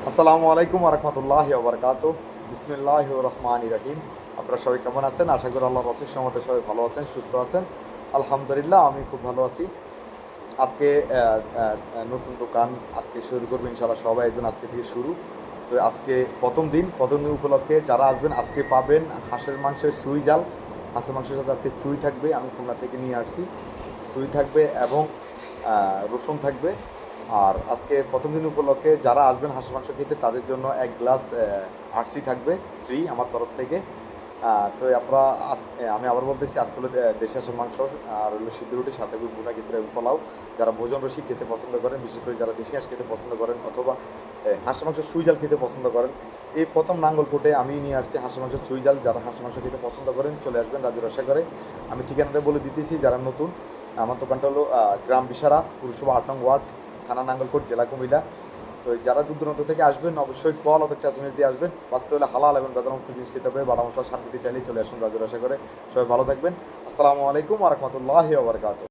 আসসালামু আলাইকুম রহমতুল্লাহি ওবরকাত। বিসমিল্লাহ রহমান রহিম। আপনারা সবাই কেমন আছেন? আশা করি আল্লাহ রসুল সমাতে সবাই ভালো আছেন, সুস্থ আছেন। আলহামদুলিল্লাহ, আমি খুব ভালো আছি। আজকে নতুন দোকান আজকে শুরু করবো ইনশাআল্লাহ, সবাই একজন আজকে থেকে শুরু। তো আজকে প্রথম দিন উপলক্ষে যারা আসবেন আজকে পাবেন হাঁসের মাংসের সুই জাল। হাঁসের মাংসের সাথে আজকে সুই থাকবে, আমি খুলনা থেকে নিয়ে আসছি। সুই থাকবে এবং রসুন থাকবে। আর আজকে প্রথম দিন উপলক্ষে যারা আসবেন হাঁসের মাংস খেতে তাদের জন্য 1 গ্লাস আরসি থাকবে ফ্রি আমার তরফ থেকে। তো আপনারা আমি আবার বলতেছি, আজকে হলো দেশি হাঁসের মাংস আর হলো সিদ্ধ রুটির সাথে ভুনা খিচুড়ি এবং পোলাও। যারা ভোজন রসিক খেতে পছন্দ করেন, বিশেষ করে যারা দেশি হাঁস খেতে পছন্দ করেন অথবা হাঁসের মাংস সুই জাল খেতে পছন্দ করেন, এই প্রথম নাঙ্গলকোটে আমি নিয়ে আসছি হাঁসের মাংস সুই জাল। যারা হাঁসের মাংস খেতে পছন্দ করেন চলে আসবেন রাজু রসা করে। আমি ঠিকানাটা বলে দিতেছি যারা নতুন। আমার দোকানটা হলো গ্রাম বিশারা, পুরসভা 8 নং ওয়ার্ড, থানা নাঙ্গলকোট, জেলা কুমিল্লা। তো যারা দূর দূরান্ত থেকে আসবেন অবশ্যই কল অথবা এসএমএস দিয়ে আসবেন। বাঁচতে হলে হালাল এবং বেদনামুক্ত জিনিস খেতে হবে। বাটা মশলা শান্তিতে চাইলেই চলে আসুন রাজুর আশা করে। সবাই ভালো থাকবেন। আসসালামু আলাইকুম ওয়া রাহমাতুল্লাহি ওয়া বারাকাতুহু।